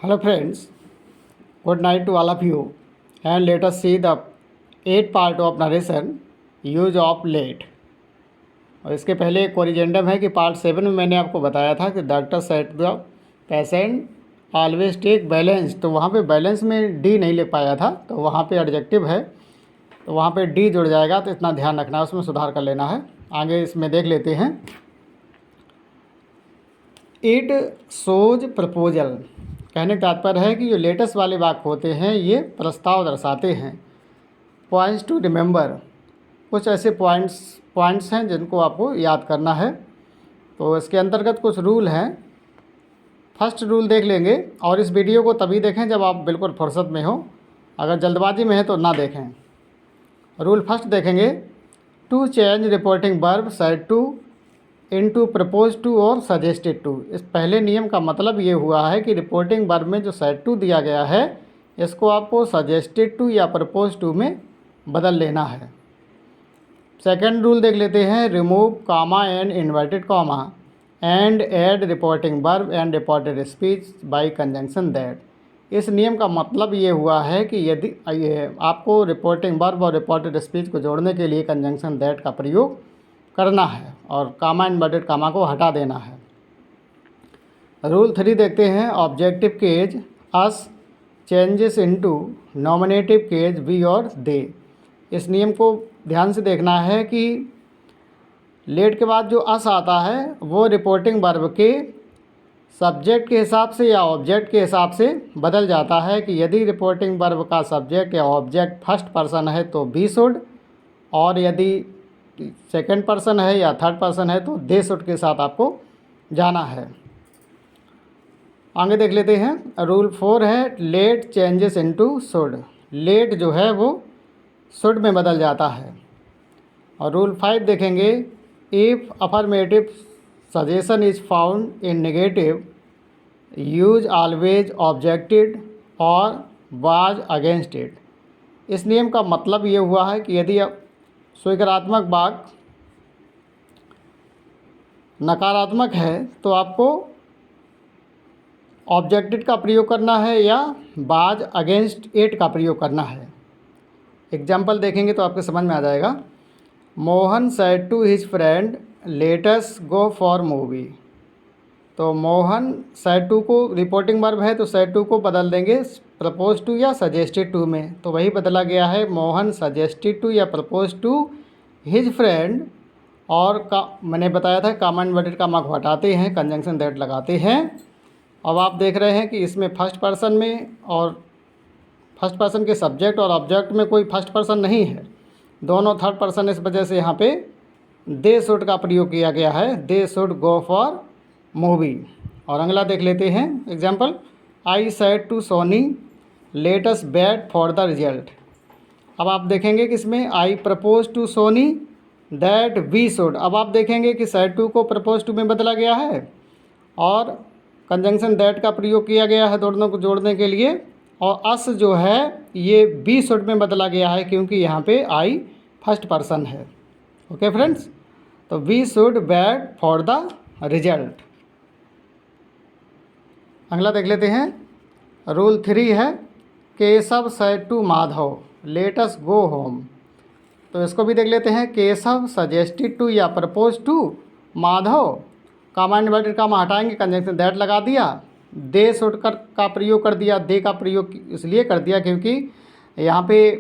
Hello friends, good night to all of you, and let us see the 8th part of narration use of late। और इसके पहले एक corrigendum है कि part 7 में मैंने आपको बताया था कि doctor set the patient always take balance, तो वहाँ पे बैलेंस में डी नहीं ले पाया था, तो वहाँ पे एडजेक्टिव है तो वहाँ पे डी जुड़ जाएगा, तो इतना ध्यान रखना है, उसमें सुधार कर लेना है। आगे इसमें देख लेते हैं। इट शोज प्रपोजल, कहने का तात्पर्य है कि जो लेटेस्ट वाले वाक्य होते हैं ये प्रस्ताव दर्शाते हैं। पॉइंट्स टू रिमेंबर, कुछ ऐसे पॉइंट्स हैं जिनको आपको याद करना है, तो इसके अंतर्गत कुछ रूल हैं। फर्स्ट रूल देख लेंगे, और इस वीडियो को तभी देखें जब आप बिल्कुल फुर्सत में हो, अगर जल्दबाजी में है तो ना देखें। रूल फर्स्ट देखेंगे, to change reporting verb said to into propose to और सजेस्टेड टू। इस पहले नियम का मतलब ये हुआ है कि रिपोर्टिंग वर्ब में जो सेड टू दिया गया है इसको आपको सजेस्टेड टू या प्रपोज टू में बदल लेना है। सेकंड रूल देख लेते हैं, remove comma and inverted comma and add reporting verb and reported speech by conjunction that. इस नियम का मतलब ये हुआ है कि यदि आपको रिपोर्टिंग वर्ब और रिपोर्टेड स्पीच को जोड़ने के लिए कंजंक्शन दैट का प्रयोग करना है और कामा इन्वर्टेड कामा को हटा देना है। रूल 3 देखते हैं, objective case us changes into nominative case we और दे। इस नियम को ध्यान से देखना है कि लेट के बाद जो अस आता है वो रिपोर्टिंग वर्ब के सब्जेक्ट के हिसाब से या ऑब्जेक्ट के हिसाब से बदल जाता है कि यदि रिपोर्टिंग वर्ब का सब्जेक्ट या ऑब्जेक्ट फर्स्ट पर्सन है तो बी शुड, और यदि सेकंड पर्सन है या थर्ड पर्सन है तो दे शुड के साथ आपको जाना है। आगे देख लेते हैं। रूल 4 है, let changes into should. Let जो है वो शुड में बदल जाता है। और रूल 5 देखेंगे, if affirmative suggestion is found in negative use always objected और वाज अगेंस्ट इट। इस नियम का मतलब ये हुआ है कि यदि स्वीकारात्मक वाक्य नकारात्मक है तो आपको ऑब्जेक्टेड का प्रयोग करना है या बाज अगेंस्ट इट का प्रयोग करना है। एग्जाम्पल देखेंगे तो आपको समझ में आ जाएगा। Mohan said to his friend let us go for movie. तो मोहन सेड टू को रिपोर्टिंग वर्ब है तो सेड टू को बदल देंगे प्रपोज टू या सजेस्टेड टू में, तो वही बदला गया है। मोहन सजेस्टेड टू या प्रपोज टू हिज फ्रेंड, और मैंने बताया था कामा इन्वर्टेड कामा को हटाते हैं, कंजंक्शन दैट लगाते हैं। अब आप देख रहे हैं कि इसमें फर्स्ट पर्सन में और फर्स्ट पर्सन के सब्जेक्ट और ऑब्जेक्ट में कोई फर्स्ट पर्सन नहीं है, दोनों थर्ड पर्सन, इस वजह से यहाँ पे दे शुड का प्रयोग किया गया है, they should go for movie. और अगला देख लेते हैं example, I said to Soni let us wait for the result. अब आप देखेंगे कि इसमें I propose to Soni that we should. अब आप देखेंगे कि सेड टू को प्रपोज टू में बदला गया है और कंजंक्शन दैट का प्रयोग किया गया है दोनों को जोड़ने के लिए, और अस जो है ये बी शुड में बदला गया है क्योंकि यहाँ पे आई फर्स्ट पर्सन है। ओके फ्रेंड्स, तो we should wait for the result. अगला देख लेते हैं। रूल 3 है, Keshav said to Madhav let us go home. तो इसको भी देख लेते हैं। केशव सजेस्टेड टू या propose to Madhav, comma inverted comma हटाएंगे, कंजंक्शन दैट लगा दिया, दे शुड का प्रयोग कर दिया। दे का प्रयोग इसलिए कर दिया क्योंकि यहाँ पे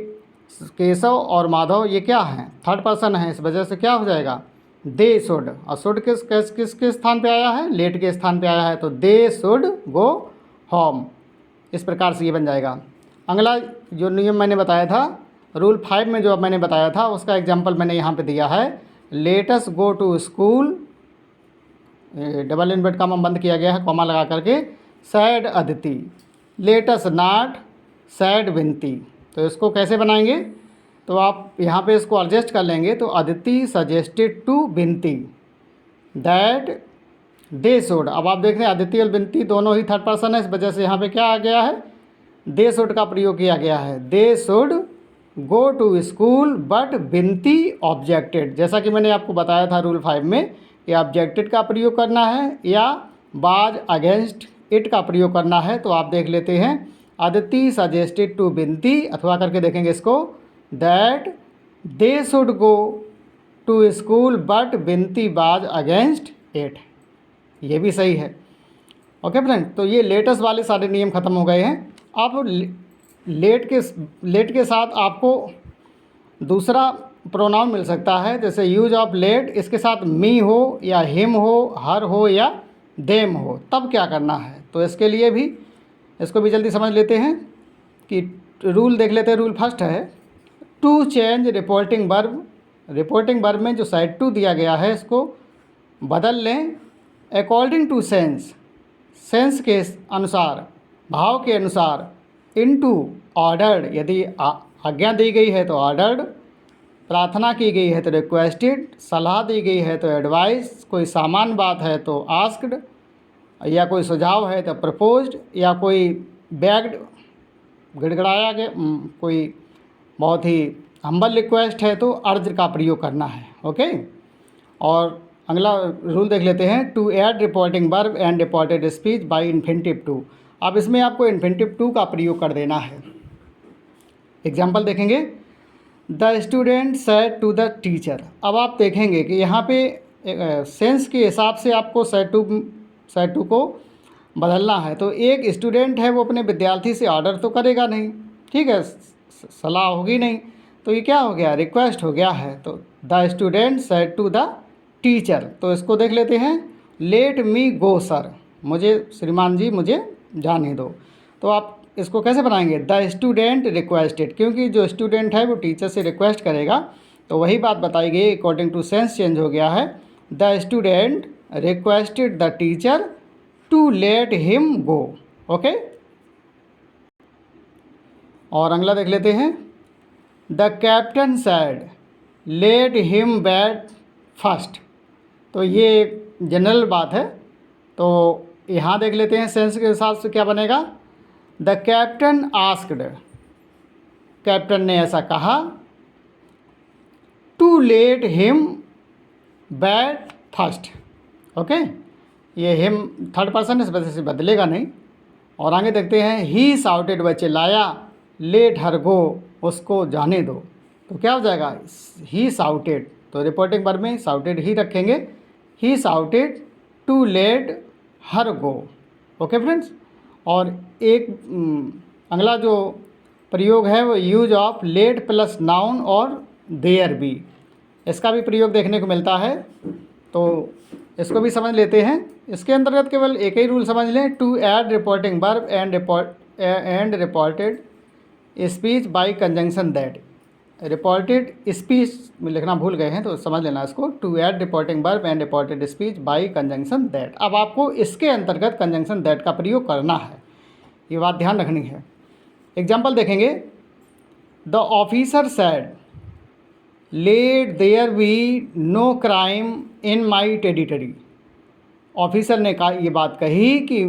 केशव और माधव ये क्या हैं, थर्ड पर्सन है, इस वजह से क्या हो जाएगा दे शुड। और शुड किसके स्थान पे आया है, लेट के स्थान पे आया है, तो दे शुड गो होम। इस प्रकार से ये बन जाएगा। अगला जो नियम मैंने बताया था रूल 5 में, जो मैंने बताया था उसका एग्जाम्पल मैंने यहाँ पे दिया है। Let us go to school, double invert comma बंद किया गया है कॉमा लगा करके, said Aditi let us not said Vinati. तो इसको कैसे बनाएंगे, तो आप यहाँ पे इसको एडजस्ट कर लेंगे, तो अदिति सजेस्टेड टू विनती दैट दे शुड। अब आप देख रहे हैं अदिति और विनती दोनों ही थर्ड पर्सन है, इस वजह से यहाँ पे क्या आ गया है, दे शुड का प्रयोग किया गया है। They should go to school but Vinti objected. जैसा कि मैंने आपको बताया था रूल 5 में कि ऑब्जेक्टेड का प्रयोग करना है या बाज अगेंस्ट इट का प्रयोग करना है तो आप देख लेते हैं, अदिति सजेस्टेड टू बिनती, अथवा करके देखेंगे इसको, that they should go to school but Binti was against it. ये भी सही है। ओके फ्रेंड, तो ये लेटेस्ट वाले सारे नियम ख़त्म हो गए हैं। अब लेट के साथ आपको दूसरा प्रोनाउन मिल सकता है, जैसे यूज ऑफ लेट, इसके साथ मी हो या हिम हो, हर हो या देम हो, तब क्या करना है। तो इसके लिए भी इसको भी जल्दी समझ लेते हैं कि रूल देख लेते हैं। रूल फर्स्ट है to change reporting verb. Reporting verb में जो साइड टू दिया गया है इसको बदल लें अकॉर्डिंग टू सेंस, सेंस के अनुसार, भाव के अनुसार, इनटू ऑर्डर्ड, यदि आज्ञा दी गई है तो ऑर्डर्ड, प्रार्थना की गई है तो रिक्वेस्टेड, सलाह दी गई है तो एडवाइस, कोई सामान्य बात है तो आस्क्ड, या कोई सुझाव है तो प्रपोज्ड, या कोई बैग्ड गिड़गड़ाया गया, कोई बहुत ही हम्बल रिक्वेस्ट है तो अर्ज का प्रयोग करना है। ओके, और अगला रूल देख लेते हैं, to add reporting verb and reported speech by infinitive to. अब इसमें आपको इन्फिनिटिव टू का प्रयोग कर देना है। एग्जाम्पल देखेंगे, the student said to the teacher. अब आप देखेंगे कि यहाँ पे सेंस के हिसाब से आपको सेड टू को बदलना है। तो एक स्टूडेंट है वो अपने विद्यार्थी से ऑर्डर तो करेगा नहीं, ठीक है, सलाह होगी नहीं, तो ये क्या हो गया, रिक्वेस्ट हो गया है। तो the student said to the teacher, तो इसको देख लेते हैं, लेट मी गो सर, मुझे श्रीमान जी मुझे जाने दो। तो आप इसको कैसे बनाएंगे, द स्टूडेंट रिक्वेस्टेड, क्योंकि जो स्टूडेंट है वो टीचर से रिक्वेस्ट करेगा, तो वही बात बताई गई, अकॉर्डिंग टू सेंस चेंज हो गया है। The student requested the teacher to let him go. Okay, और अगला देख लेते हैं, the captain said let him bat first. तो ये जनरल बात है, तो यहाँ देख लेते हैं सेंस के हिसाब से क्या बनेगा, द कैप्टन आस्क्ड, कैप्टन ने ऐसा कहा, to let him bat first. Okay, ये हिम थर्ड पर्सन इस वजह से बदलेगा नहीं। और आगे देखते हैं, ही साउटेड, वह चिल्लाया, लेट हर गो, उसको जाने दो। तो क्या हो जाएगा, ही साउटेड, तो रिपोर्टिंग वर्ब में साउटेड ही रखेंगे, he shouted to let her go. Okay friends, और एक अगला जो प्रयोग है वो use of let plus noun और देयर भी, इसका भी प्रयोग देखने को मिलता है, तो इसको भी समझ लेते हैं। इसके अंतर्गत केवल एक ही रूल समझ लें, to add reporting verb and reported speech by conjunction that. Reported speech में लिखना भूल गए हैं तो समझ लेना इसको, to add reporting verb and reported speech by conjunction that. अब आपको इसके अंतर्गत कंजंक्शन दैट का प्रयोग करना है, ये बात ध्यान रखनी है। एग्जाम्पल देखेंगे, the officer said let there be no crime in my territory. Officer ने कहा, ये बात कही कि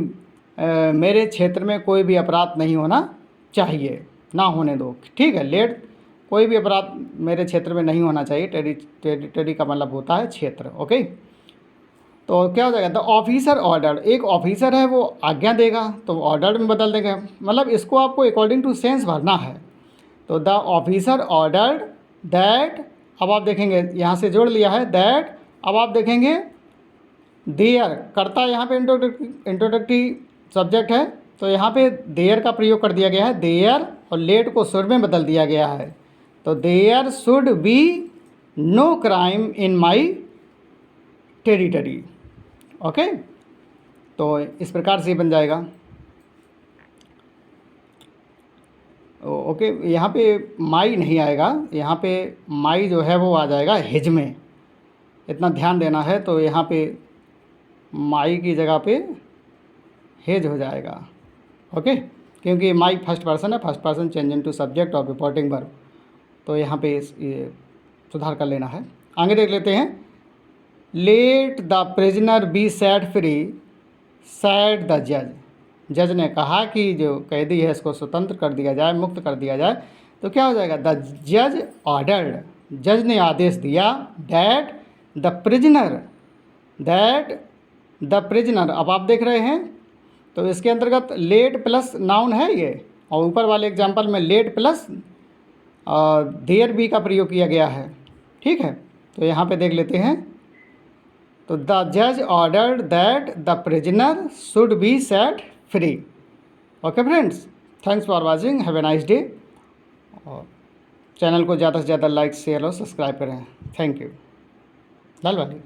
मेरे क्षेत्र में कोई भी अपराध नहीं होना चाहिए, ना होने दो, ठीक है, लेट कोई भी अपराध मेरे क्षेत्र में नहीं होना चाहिए, टेरिटरी का मतलब होता है क्षेत्र। ओके, तो क्या हो जाएगा, द ऑफिसर ऑर्डर, एक ऑफिसर है वो आज्ञा देगा तो ऑर्डर में बदल देंगे, मतलब इसको आपको अकॉर्डिंग टू सेंस भरना है। तो द ऑफिसर ऑर्डर्ड दैट, अब आप देखेंगे यहाँ से जोड़ लिया है दैट। अब आप देखेंगे देयर, कर्ता यहाँ पे इंट्रोडक्टरी सब्जेक्ट है, तो यहाँ पे देयर का प्रयोग कर दिया गया है, देयर, और लेट को शुड में बदल दिया गया है। तो there should be no crime in my territory. Okay, तो इस प्रकार से बन जाएगा। ओके, यहाँ पे माई नहीं आएगा, यहाँ पे माई जो है वो आ जाएगा हिज में, इतना ध्यान देना है। तो यहाँ पे माई की जगह पे हिज हो जाएगा। ओके, क्योंकि माई फर्स्ट पर्सन है, first person change into subject of reporting verb, तो यहाँ पे ये सुधार कर लेना है। आगे देख लेते हैं, let the prisoner be set free said the जज। जज ने कहा कि जो कैदी है इसको स्वतंत्र कर दिया जाए, मुक्त कर दिया जाए। तो क्या हो जाएगा, द जज ऑर्डर्ड, जज ने आदेश दिया, दैट द प्रिजनर, अब आप देख रहे हैं तो इसके अंतर्गत लेट प्लस नाउन है ये, और ऊपर वाले एग्जाम्पल में लेट प्लस देयर बी का प्रयोग किया गया है। ठीक है, तो यहाँ पे देख लेते हैं। तो द जज ordered that the prisoner should be set free. Okay friends, thanks for watching, have a nice day. और चैनल को ज़्यादा से ज़्यादा लाइक शेयर और सब्सक्राइब करें। Thank you. लाल वाली